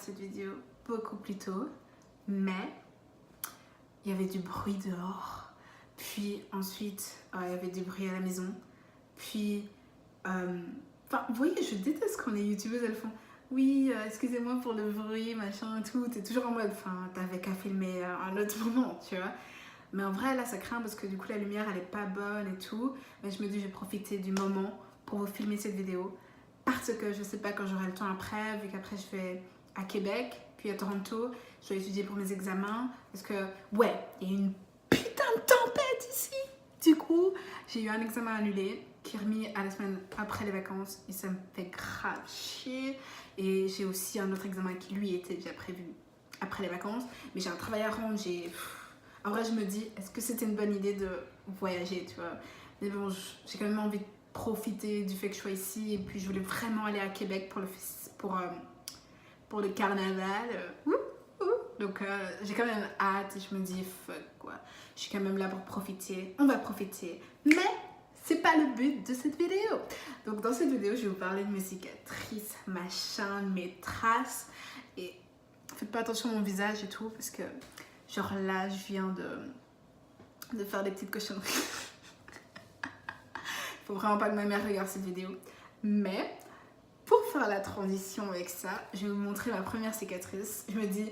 cette vidéo beaucoup plus tôt, mais il y avait du bruit dehors. Puis ensuite, il y avait du bruit à la maison. Puis, vous voyez, je déteste quand les youtubeuses, elles font « Oui, excusez-moi pour le bruit, machin et tout. » T'es toujours en mode, t'avais qu'à filmer un autre moment, tu vois. Mais en vrai, là, ça craint parce que du coup, la lumière, elle est pas bonne et tout. Mais je me dis, je vais profiter du moment pour vous filmer cette vidéo. Parce que je sais pas quand j'aurai le temps après, vu qu'après, je vais à Québec, puis à Toronto. Je dois étudier pour mes examens. Parce que, ouais, il y a une putain de tempête ici. Du coup, j'ai eu un examen annulé qui est remis à la semaine après les vacances. Et ça me fait grave chier. Et j'ai aussi un autre examen qui, lui, était déjà prévu après les vacances. Mais j'ai un travail à rendre, En vrai, je me dis, est-ce que c'était une bonne idée de voyager, tu vois? Mais bon, j'ai quand même envie de profiter du fait que je sois ici. Et puis, je voulais vraiment aller à Québec pour le carnaval. Donc, j'ai quand même hâte et je me dis, fuck, quoi. Je suis quand même là pour profiter. On va profiter. Mais c'est pas le but de cette vidéo. Donc, dans cette vidéo, je vais vous parler de mes cicatrices, machin, mes traces. Et faites pas attention à mon visage et tout, parce que... Genre là, je viens de faire des petites cochonneries. Faut vraiment pas que ma mère regarde cette vidéo. Mais pour faire la transition avec ça, je vais vous montrer ma première cicatrice. Je me dis,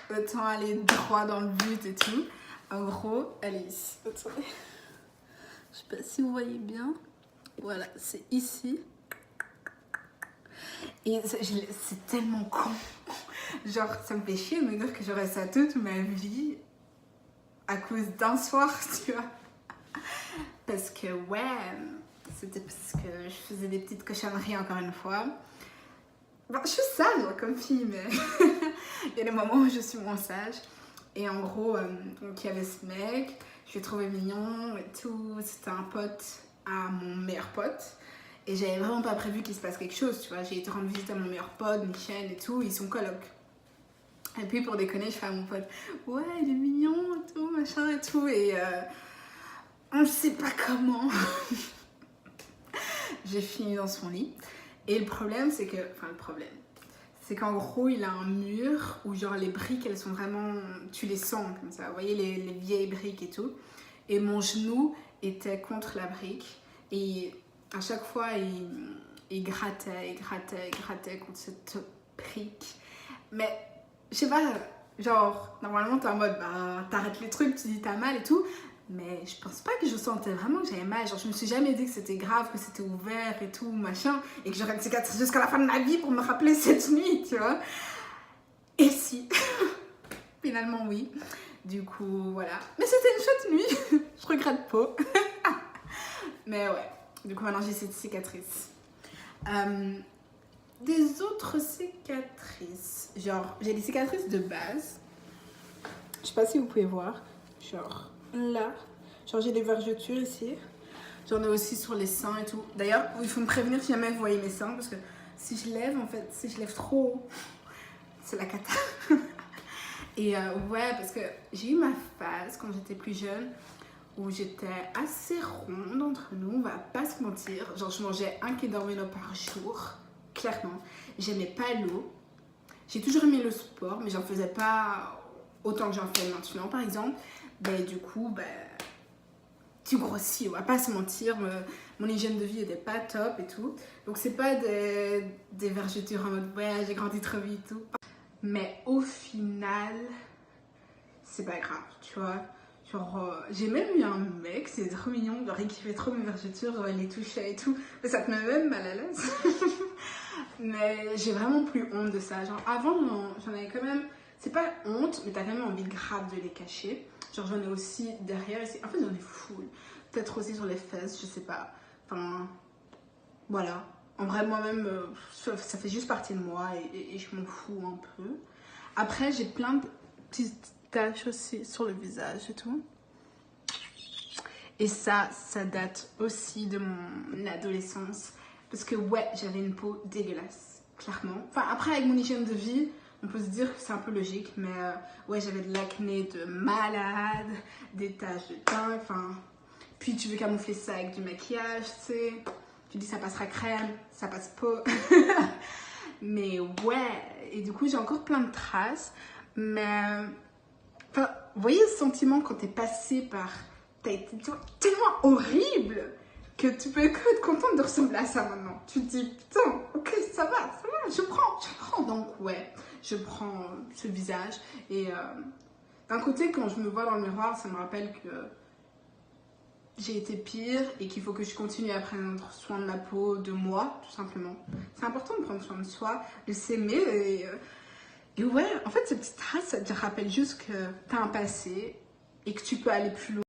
autant aller droit dans le but et tout. En gros, elle est ici. Attendez. Je sais pas si vous voyez bien. Voilà, c'est ici. Et c'est tellement con. Genre, ça me fait chier de me dire que j'aurais ça toute ma vie à cause d'un soir, tu vois. Parce que, ouais, c'était parce que je faisais des petites cochonneries encore une fois. Bon, je suis sage moi, comme fille, mais il y a des moments où je suis moins sage. Et en gros, donc, il y avait ce mec, je l'ai trouvé mignon et tout. C'était un pote à mon meilleur pote. Et j'avais vraiment pas prévu qu'il se passe quelque chose, tu vois. J'ai été rendre visite à mon meilleur pote, Michel et tout, ils sont colocs. Et puis pour déconner, je fais à mon pote, ouais, il est mignon et tout, machin et tout. Et on ne sait pas comment. J'ai fini dans son lit. Et le problème, c'est que... Enfin, le problème. C'est qu'en gros, il a un mur où genre les briques, elles sont vraiment... Tu les sens comme ça. Vous voyez, les vieilles briques et tout. Et mon genou était contre la brique. Et à chaque fois, il grattait contre cette brique. Mais... Je sais pas, genre, normalement t'es en mode, t'arrêtes les trucs, tu dis t'as mal et tout. Mais je pense pas que je sentais vraiment que j'avais mal. Genre, je me suis jamais dit que c'était grave, que c'était ouvert et tout, machin. Et que j'aurais une cicatrice jusqu'à la fin de ma vie pour me rappeler cette nuit, tu vois. Et si, finalement oui. Du coup, voilà. Mais c'était une chouette nuit. Je regrette pas. Mais ouais, du coup maintenant j'ai cette cicatrice. Des autres cicatrices, genre j'ai des cicatrices de base, je sais pas si vous pouvez voir, genre là, genre j'ai des vergetures ici, j'en ai aussi sur les seins et tout. D'ailleurs, il faut me prévenir si jamais vous voyez mes seins, parce que si je lève, en fait, si je lève trop haut, c'est la cata. Et ouais, parce que j'ai eu ma phase quand j'étais plus jeune, où j'étais assez ronde entre nous, on va pas se mentir, genre je mangeais 1 kg d'orméno par jour. Clairement, j'aimais pas l'eau. J'ai toujours aimé le sport, mais j'en faisais pas autant que j'en fais maintenant, par exemple. Ben, du coup, tu grossis, on va pas se mentir. Mon hygiène de vie était pas top et tout. Donc, c'est pas des vergetures en mode ouais, j'ai grandi trop vite et tout. Mais au final, c'est pas grave, tu vois. Genre, j'ai même eu un mec, c'est trop mignon, genre il kiffait trop mes vergetures, genre il les touchait et tout. Mais ça te met même mal à l'aise. Mais j'ai vraiment plus honte de ça. Genre avant, j'en avais quand même... C'est pas honte, mais t'as quand même envie grave de les cacher. Genre j'en ai aussi derrière ici. En fait, j'en ai full. Peut-être aussi sur les fesses, je sais pas. Enfin, voilà. En vrai, moi-même, ça fait juste partie de moi et je m'en fous un peu. Après, j'ai plein de petites taches aussi sur le visage et tout. Et ça date aussi de mon adolescence. Parce que ouais, j'avais une peau dégueulasse, clairement. Enfin, après, avec mon hygiène de vie, on peut se dire que c'est un peu logique. Mais ouais, j'avais de l'acné de malade, des taches de teint, enfin... Puis tu veux camoufler ça avec du maquillage, tu sais. Tu dis ça passera crème, ça passe pas. Mais ouais, et du coup, j'ai encore plein de traces. Mais, enfin, vous voyez ce sentiment quand t'es passé par... T'as été tellement horrible que tu peux que être contente de ressembler à ça maintenant. Tu te dis, putain, ok, ça va, je prends. Donc ouais, je prends ce visage. Et d'un côté, quand je me vois dans le miroir, ça me rappelle que j'ai été pire et qu'il faut que je continue à prendre soin de ma peau, de moi, tout simplement. C'est important de prendre soin de soi, de s'aimer. Et ouais, en fait, ces petites traces, ça te rappelle juste que t'as un passé et que tu peux aller plus loin.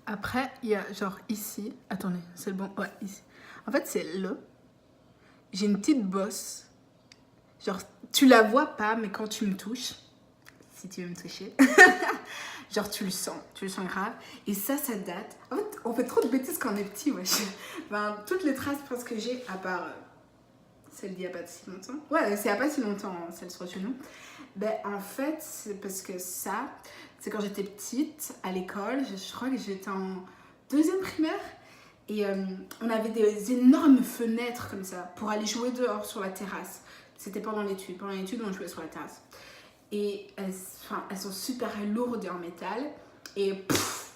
Après, il y a genre ici. Attendez, c'est le bon. Ouais, ici. En fait, c'est là. J'ai une petite bosse. Genre, tu la vois pas, mais quand tu me touches, si tu veux me toucher, genre tu le sens grave. Et ça date. En fait, on fait trop de bêtises quand on est petit, wesh. Ben, toutes les traces presque que j'ai, à part celle d'il y a pas si longtemps. Ouais, c'est il y a pas si longtemps, hein, celle sur chez nous. Ben, en fait, c'est parce que ça, c'est quand j'étais petite, à l'école, je crois que j'étais en 2e primaire. Et on avait des énormes fenêtres comme ça pour aller jouer dehors sur la terrasse. C'était pendant l'étude. Pendant l'étude, on jouait sur la terrasse. Et elles sont super lourdes et en métal. Et pff,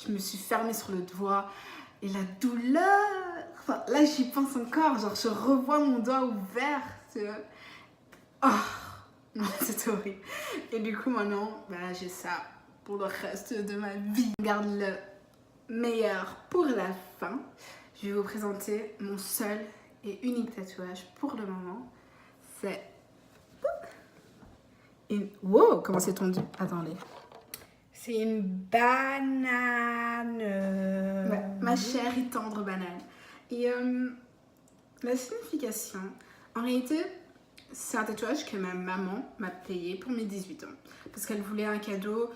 je me suis fermée sur le doigt. Et la douleur. Enfin, là, j'y pense encore. Genre, je revois mon doigt ouvert. Oh, non, c'est horrible. Et du coup, maintenant, bah, j'ai ça pour le reste de ma vie. Je garde le meilleur pour la fin. Je vais vous présenter mon seul et unique tatouage pour le moment. C'est une... Wow, comment c'est tendu. Attendez. C'est une banane. Ouais, ma chère et tendre banane. Et la signification, en réalité, c'est un tatouage que ma maman m'a payé pour mes 18 ans. Parce qu'elle voulait un cadeau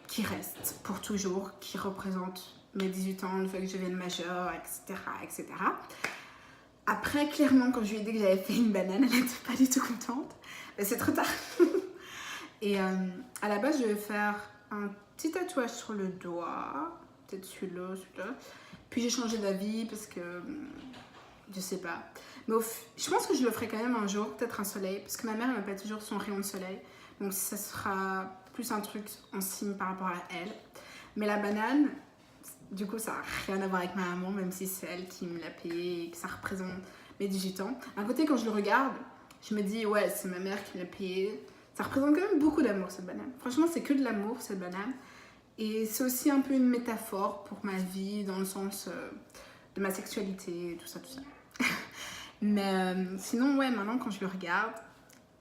qui reste pour toujours, qui représente mes 18 ans, le fait que je devienne majeure, etc., etc. Après, clairement, quand je lui ai dit que j'avais fait une banane, elle n'était pas du tout contente. Mais c'est trop tard. Et à la base, je vais faire un petit tatouage sur le doigt. Peut-être celui-là. Puis j'ai changé d'avis parce que... je sais pas. Mais je pense que je le ferai quand même un jour, peut-être un soleil. Parce que ma mère, elle m'appelle toujours son rayon de soleil. Donc ça sera plus un truc en signe par rapport à elle. Mais la banane, du coup, ça n'a rien à voir avec ma maman, même si c'est elle qui me l'a payé et que ça représente mes 18 ans. D'un côté, quand je le regarde, je me dis, ouais, c'est ma mère qui me l'a payé. Ça représente quand même beaucoup d'amour, cette banane. Franchement, c'est que de l'amour, cette banane. Et c'est aussi un peu une métaphore pour ma vie, dans le sens de ma sexualité, tout ça, tout ça. Mais sinon, ouais, maintenant, quand je le regarde,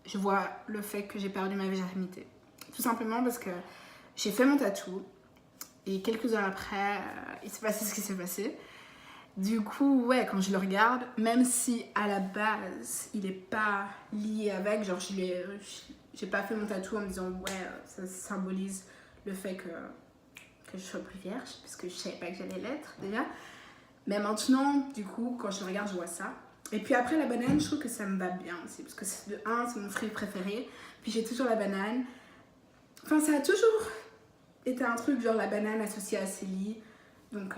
je vois le fait que j'ai perdu ma virginité. Tout simplement parce que j'ai fait mon tatou. Et quelques heures après, il s'est passé ce qui s'est passé. Du coup, ouais, quand je le regarde, même si à la base, il n'est pas lié avec, genre, j'ai pas fait mon tatou en me disant, ouais, ça symbolise le fait que je sois plus vierge, parce que je savais pas que j'allais l'être déjà. Mais maintenant, du coup, quand je le regarde, je vois ça. Et puis après, la banane, je trouve que ça me va bien aussi, parce que c'est mon fruit préféré. Puis j'ai toujours la banane. Enfin, ça a toujours été un truc, genre la banane associée à Célie. Donc,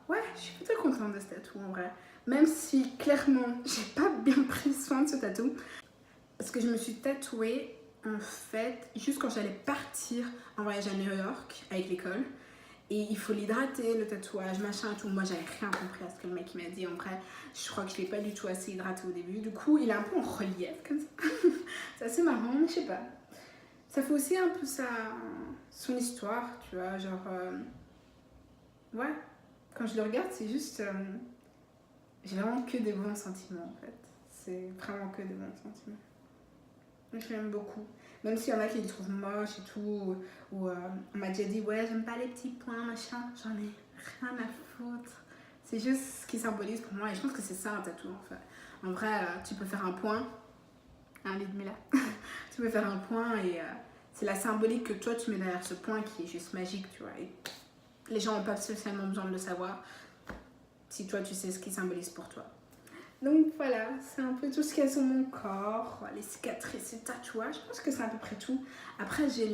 ouais, je suis plutôt contente de ce tatou en vrai. Même si, clairement, j'ai pas bien pris soin de ce tatou. Parce que je me suis tatouée, en fait, juste quand j'allais partir en voyage à New York avec l'école. Et il faut l'hydrater, le tatouage, machin, tout. Moi, j'avais rien compris à ce que le mec m'a dit. En vrai, je crois que je l'ai pas du tout assez hydraté au début. Du coup, il est un peu en relief, comme ça. C'est assez marrant, mais je sais pas. Ça fait aussi un peu son histoire, tu vois, genre... ouais, quand je le regarde, c'est juste... j'ai vraiment que des bons sentiments, en fait. C'est vraiment que des bons sentiments. Je l'aime beaucoup. Même s'il y en a qui le trouvent moche et tout, ou on m'a déjà dit, ouais, j'aime pas les petits points, machin. J'en ai rien à foutre. C'est juste ce qui symbolise pour moi, et je pense que c'est ça un tatou, en fait. En vrai, tu peux faire un point, un lit de Mila. Tu peux faire un point et c'est la symbolique que toi tu mets derrière ce point qui est juste magique, tu vois. Et les gens n'ont pas spécialement besoin de le savoir si toi tu sais ce qui symbolise pour toi. Donc voilà, c'est un peu tout ce qu'il y a sur mon corps, les cicatrices, les tatouages, je pense que c'est à peu près tout. Après j'ai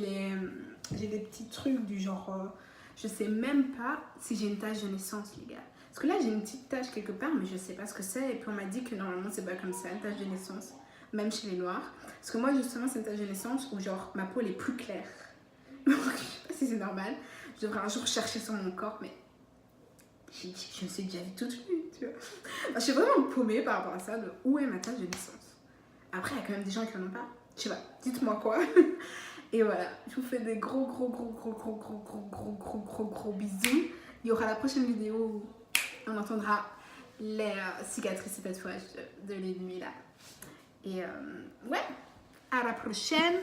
des petits trucs du genre Je sais même pas si j'ai une tache de naissance, les gars. Parce que là, j'ai une petite tache quelque part, mais je sais pas ce que c'est. Et puis on m'a dit que normalement, c'est pas comme ça, une tache de naissance, même chez les noirs. Parce que moi, justement, c'est une tache de naissance où, genre, ma peau elle est plus claire. Donc, je sais pas si c'est normal. Je devrais un jour chercher sur mon corps, mais je me suis déjà vue toute nue, tu vois. Enfin, je suis vraiment paumée par rapport à ça, de où est ma tache de naissance. Après, il y a quand même des gens qui en ont pas. Je sais pas, dites-moi quoi. Et voilà, je vous fais des gros bisous. Il y aura la prochaine vidéo où on entendra les cicatrices et tatouages de l'ennemi là. Et ouais, à la prochaine.